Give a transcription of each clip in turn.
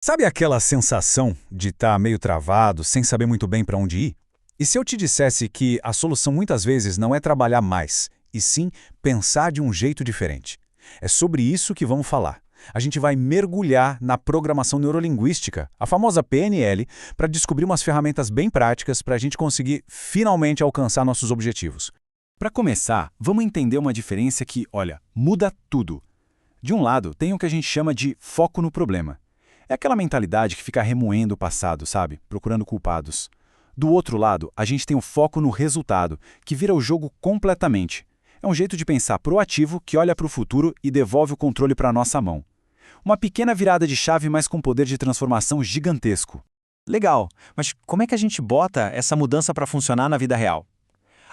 Sabe aquela sensação de estar meio travado, sem saber muito bem para onde ir? E se eu te dissesse que a solução muitas vezes não é trabalhar mais, e sim pensar de um jeito diferente? É sobre isso que vamos falar. A gente vai mergulhar na programação neurolinguística, a famosa PNL, para descobrir umas ferramentas bem práticas para a gente conseguir finalmente alcançar nossos objetivos. Para começar, vamos entender uma diferença que, olha, muda tudo. De um lado, tem o que a gente chama de foco no problema. É aquela mentalidade que fica remoendo o passado, sabe? Procurando culpados. Do outro lado, a gente tem o foco no resultado, que vira o jogo completamente. É um jeito de pensar proativo que olha para o futuro e devolve o controle para a nossa mão. Uma pequena virada de chave, mas com poder de transformação gigantesco. Legal, mas como é que a gente bota essa mudança para funcionar na vida real?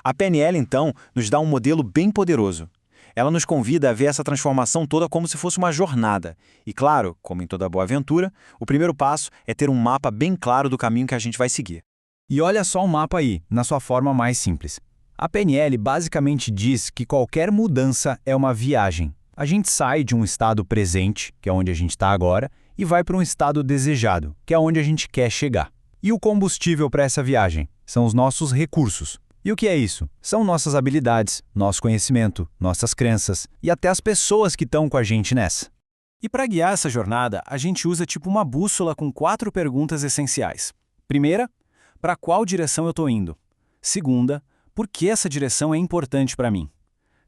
A PNL, então, nos dá um modelo bem poderoso. Ela nos convida a ver essa transformação toda como se fosse uma jornada. E claro, como em toda boa aventura, o primeiro passo é ter um mapa bem claro do caminho que a gente vai seguir. E olha só o mapa aí, na sua forma mais simples. A PNL basicamente diz que qualquer mudança é uma viagem. A gente sai de um estado presente, que é onde a gente está agora, e vai para um estado desejado, que é onde a gente quer chegar. E o combustível para essa viagem são os nossos recursos. E o que é isso? São nossas habilidades, nosso conhecimento, nossas crenças e até as pessoas que estão com a gente nessa. E para guiar essa jornada, a gente usa tipo uma bússola com 4 perguntas essenciais. Primeira, para qual direção eu estou indo? Segunda, por que essa direção é importante para mim?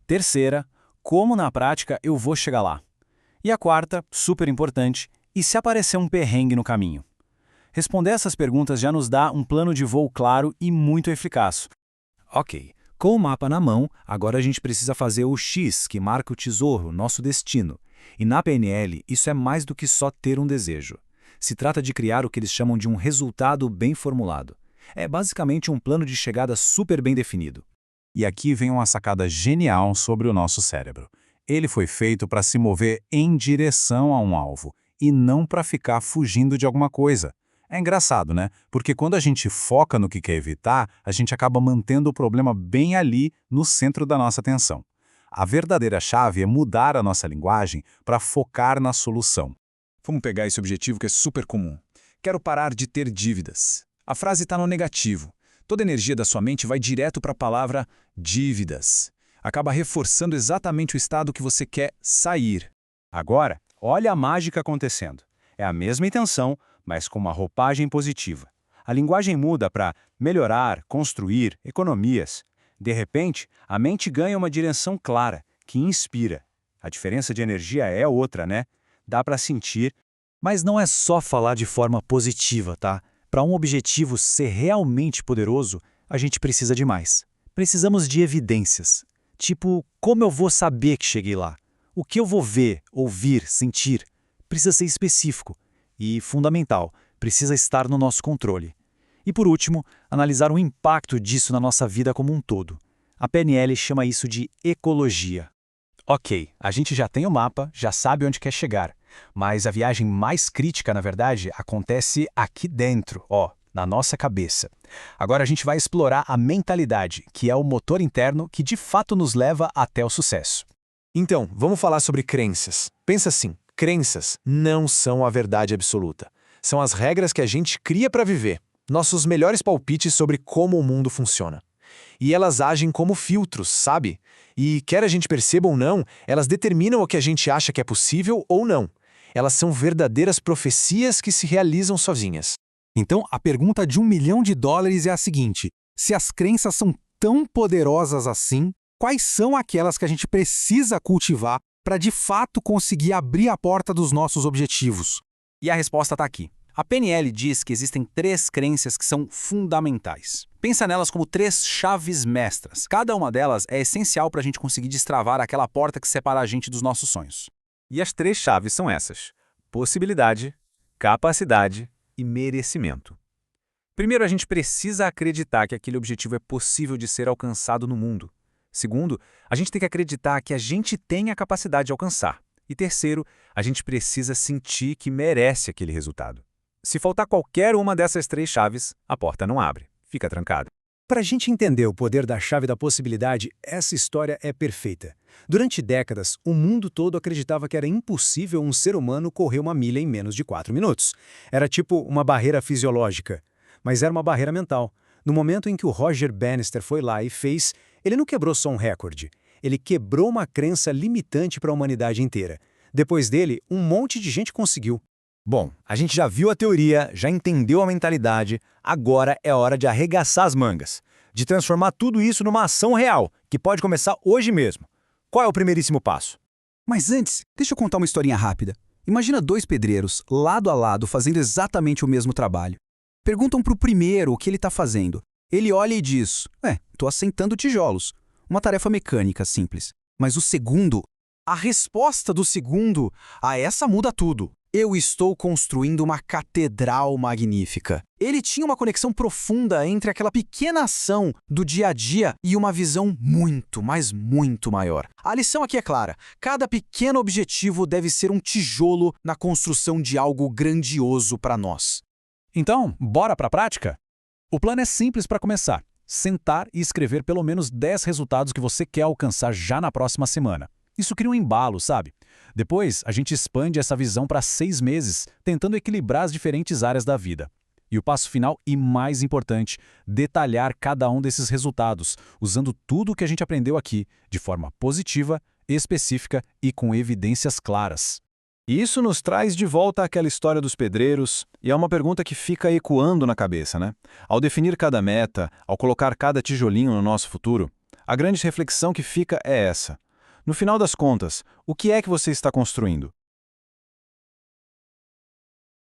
Terceira, como na prática eu vou chegar lá? E a quarta, super importante, e se aparecer um perrengue no caminho? Responder essas perguntas já nos dá um plano de voo claro e muito eficaz. Ok, com o mapa na mão, agora a gente precisa fazer o X, que marca o tesouro, nosso destino. E na PNL, isso é mais do que só ter um desejo. Se trata de criar o que eles chamam de um resultado bem formulado. É basicamente um plano de chegada super bem definido. E aqui vem uma sacada genial sobre o nosso cérebro. Ele foi feito para se mover em direção a um alvo, e não para ficar fugindo de alguma coisa. É engraçado, né? Porque quando a gente foca no que quer evitar, a gente acaba mantendo o problema bem ali, no centro da nossa atenção. A verdadeira chave é mudar a nossa linguagem para focar na solução. Vamos pegar esse objetivo que é super comum. Quero parar de ter dívidas. A frase está no negativo. Toda a energia da sua mente vai direto para a palavra dívidas. Acaba reforçando exatamente o estado que você quer sair. Agora, olha a mágica acontecendo. É a mesma intenção, mas com uma roupagem positiva. A linguagem muda para melhorar, construir, economias. De repente, a mente ganha uma direção clara, que inspira. A diferença de energia é outra, né? Dá para sentir. Mas não é só falar de forma positiva, tá? Para um objetivo ser realmente poderoso, a gente precisa de mais. Precisamos de evidências. Tipo, como eu vou saber que cheguei lá? O que eu vou ver, ouvir, sentir? Precisa ser específico. E, fundamental, precisa estar no nosso controle. E por último, analisar o impacto disso na nossa vida como um todo. A PNL chama isso de ecologia. Ok, a gente já tem o mapa, já sabe onde quer chegar. Mas a viagem mais crítica, na verdade, acontece aqui dentro, ó, na nossa cabeça. Agora a gente vai explorar a mentalidade, que é o motor interno que de fato nos leva até o sucesso. Então, vamos falar sobre crenças. Pensa assim. Crenças não são a verdade absoluta. São as regras que a gente cria para viver, nossos melhores palpites sobre como o mundo funciona. E elas agem como filtros, sabe? E quer a gente perceba ou não, elas determinam o que a gente acha que é possível ou não. Elas são verdadeiras profecias que se realizam sozinhas. Então, a pergunta de $1 milhão é a seguinte: se as crenças são tão poderosas assim, quais são aquelas que a gente precisa cultivar para de fato conseguir abrir a porta dos nossos objetivos? E a resposta está aqui. A PNL diz que existem 3 crenças que são fundamentais. Pensa nelas como 3 chaves mestras. Cada uma delas é essencial para a gente conseguir destravar aquela porta que separa a gente dos nossos sonhos. E as 3 chaves são essas: possibilidade, capacidade e merecimento. Primeiro, a gente precisa acreditar que aquele objetivo é possível de ser alcançado no mundo. Segundo, a gente tem que acreditar que a gente tem a capacidade de alcançar. E terceiro, a gente precisa sentir que merece aquele resultado. Se faltar qualquer uma dessas 3 chaves, a porta não abre, fica trancada. Para a gente entender o poder da chave da possibilidade, essa história é perfeita. Durante décadas, o mundo todo acreditava que era impossível um ser humano correr 1 milha em menos de 4 minutos. Era tipo uma barreira fisiológica. Mas era uma barreira mental. No momento em que o Roger Bannister foi lá e fez, ele não quebrou só um recorde. Ele quebrou uma crença limitante para a humanidade inteira. Depois dele, um monte de gente conseguiu. Bom, a gente já viu a teoria, já entendeu a mentalidade, agora é hora de arregaçar as mangas, de transformar tudo isso numa ação real, que pode começar hoje mesmo. Qual é o primeiríssimo passo? Mas antes, deixa eu contar uma historinha rápida. Imagina 2 pedreiros, lado a lado, fazendo exatamente o mesmo trabalho. Perguntam para o primeiro o que ele está fazendo. Ele olha e diz, tô assentando tijolos. Uma tarefa mecânica simples. Mas o segundo, a resposta do segundo, essa muda tudo. Eu estou construindo uma catedral magnífica. Ele tinha uma conexão profunda entre aquela pequena ação do dia a dia e uma visão muito, mas muito maior. A lição aqui é clara. Cada pequeno objetivo deve ser um tijolo na construção de algo grandioso para nós. Então, bora para a prática? O plano é simples para começar. Sentar e escrever pelo menos 10 resultados que você quer alcançar já na próxima semana. Isso cria um embalo, sabe? Depois, a gente expande essa visão para 6 meses, tentando equilibrar as diferentes áreas da vida. E o passo final e mais importante, detalhar cada um desses resultados, usando tudo o que a gente aprendeu aqui, de forma positiva, específica e com evidências claras. E isso nos traz de volta àquela história dos pedreiros, e é uma pergunta que fica ecoando na cabeça, né? Ao definir cada meta, ao colocar cada tijolinho no nosso futuro, a grande reflexão que fica é essa. No final das contas, o que é que você está construindo?